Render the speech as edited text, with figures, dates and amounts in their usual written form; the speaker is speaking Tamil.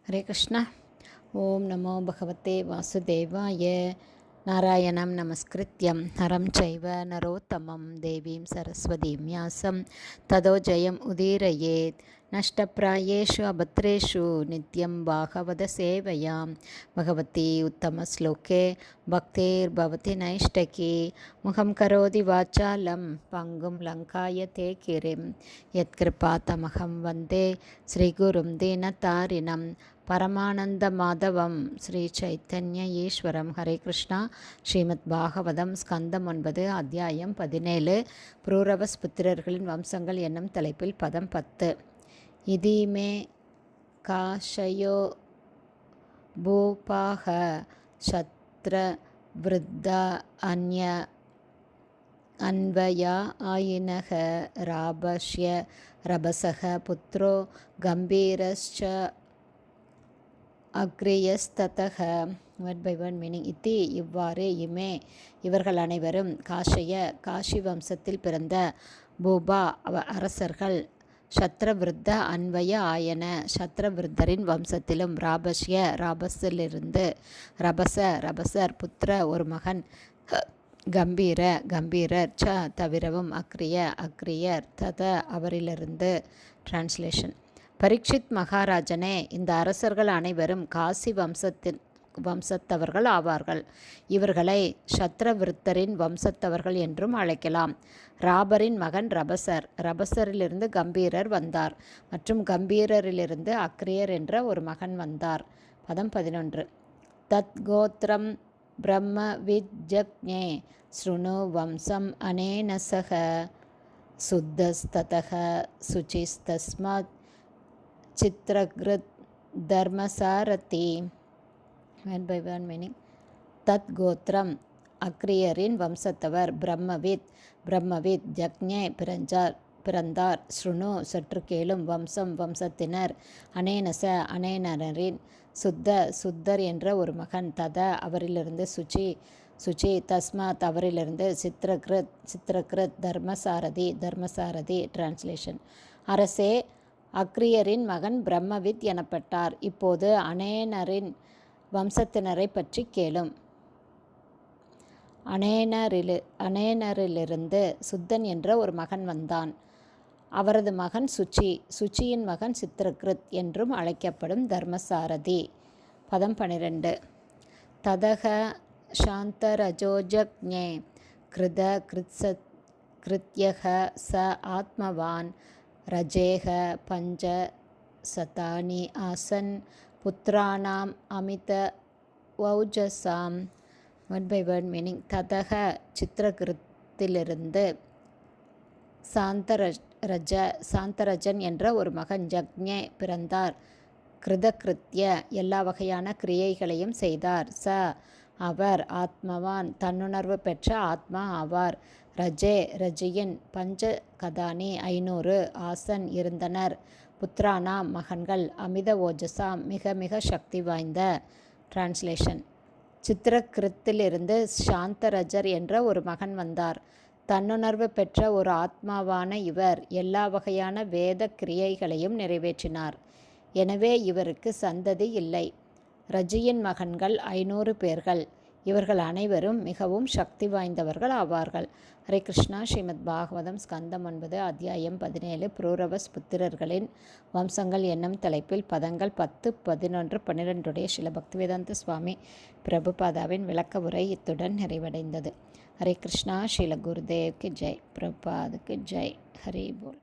हरे कृष्ण। ओम नमो भगवते वासुदेवाय। नारायणं नमस्कृत्यं नरं चैव नरोत्तमं देवीं सरस्वतीं व्यासं ततो जयम् उदीरयेत्। नष्टप्रायेषु अभद्रेषु नित्यं भागवतसेवयां भगवती उत्तमश्लोके भक्तिर्भवति नैष्टकी। मुखं करोति वाचालं पङ्गुं लङ्कायते गिरिं यत्कृपातमहं वन्दे श्रीगुरुं दीनतारिणं பரமானந்தமாதவம் ஸ்ரீ சைத்தன்ய ஈஸ்வரம். ஹரே கிருஷ்ணா. ஸ்ரீமத் பாகவதம் ஸ்கந்தம் 9 அத்தியாயம் 17 புரூரவஸ் புத்திரர்களின் வம்சங்கள் என்னும் தலைப்பில் பதம் 10. இதீமே காஷயோ பூபாக சத்ர விருத்தா அன்ய அன்வயா ஆயினக ராபஷ்ய ரபசக புத்ரோ கம்பீரஸ்ச அக்ரியஸ்ததக. Word by word meaning. இத்தி இவ்வாறு இமே இவர்கள் அனைவரும் காஷி வம்சத்தில் பிறந்த பூபா அரசர்கள் சத்ரவிருத்த அன்வய ஆயன சத்ரவிருத்தரின் வம்சத்திலும் ராபஸிலிருந்து ரபசர் புத்திர ஒரு மகன் கம்பீரர் தவிரவும் அக்ரியர் தத அவரிலிருந்து. டிரான்ஸ்லேஷன். பரீட்சித் மகாராஜனே, இந்த அரசர்கள் அனைவரும் காசி வம்சத்தவர்கள் ஆவார்கள். இவர்களை சத்ரவிருத்தரின் வம்சத்தவர்கள் என்றும் அழைக்கலாம். ராபரின் மகன் ரபசரிலிருந்து கம்பீரர் வந்தார் மற்றும் கம்பீரரிலிருந்து அக்ரியர் என்ற ஒரு மகன் வந்தார். பதம் 11. தத் கோத்ரம் பிரம்ம விஜக்ஞே ஸ்ருணு வம்சம் அனேனசக சுத்தஸ்ததக சுச்சிஸ்தஸ்மத் சித்ரகிருத் தர்மசாரதி. Word by word meaning. தத் கோத்ரம் அக்ரியரின் வம்சத்தவர். பிரம்மவித் ஜக்ஞே பிறந்தார். ஸ்ருணு சற்று கேளும். வம்சத்தினர். அனேனரின் சுத்தர் என்ற ஒரு மகன். தத அவரிலிருந்து சுச்சி தஸ்மாத் அவரிலிருந்து சித்ரகிருத் தர்மசாரதி. டிரான்ஸ்லேஷன். அரசே, அக்ரியரின் மகன் பிரம்மவித் எனப்பட்டார். இப்போது அனேனரின் வம்சத்தினரை பற்றி கேளும். அனேனரிலிருந்து சுத்தன் என்ற ஒரு மகன் வந்தான். அவரது மகன் சுச்சியின் மகன் சித்ரகிருத் என்றும் அழைக்கப்படும் தர்மசாரதி. பதம் 12. ததக சாந்தரஜோஜக்ஞே கிருத்யக ச ஆத்மவான் ரஜேக பஞ்ச சதானி ஆசன் புத்ராணாம் அமித வௌஜசாம். Word by word meaning. ததக சித்திரகிருத்திலிருந்து சாந்தரஜன் என்ற ஒரு மகன் ஜக்ஞே பிறந்தார். கிருத்ய எல்லா வகையான கிரியைகளையும் செய்தார். அவர் ஆத்மவான் தன்னுணர்வு பெற்ற ஆத்மா ஆவார். ரஜியின் பஞ்ச கதானி 500 ஆசன் இருந்தனர். புத்ரானாம் மகன்கள். அமித ஓஜசாம் மிக மிக சக்தி வாய்ந்த. டிரான்ஸ்லேஷன். சித்திரகிருத்திலிருந்து சாந்தரஜர் என்ற ஒரு மகன் வந்தார். தன்னுணர்வு பெற்ற ஒரு ஆத்மாவான இவர் எல்லா வகையான வேத கிரியைகளையும் நிறைவேற்றினார். எனவே இவருக்கு சந்ததி இல்லை. ரஜியின் மகன்கள் 500 பேர்கள். இவர்கள் அனைவரும் மிகவும் சக்தி வாய்ந்தவர்கள் ஆவார்கள். ஹரே கிருஷ்ணா. ஸ்ரீமத் பாகவதம் ஸ்கந்தம் 9 அத்தியாயம் 17 புரூரவஸ் புத்திரர்களின் வம்சங்கள் என்னும் தலைப்பில் பதங்கள் 10, 11, 12 ஸ்ரீல பக்திவேதாந்த சுவாமி பிரபுபாதாவின் விளக்க உரை இத்துடன் நிறைவடைந்தது. ஹரே கிருஷ்ணா. ஸ்ரீல குருதேவ்க்கு ஜெய். பிரபுபாதுக்கு ஜெய். ஹரி போல்.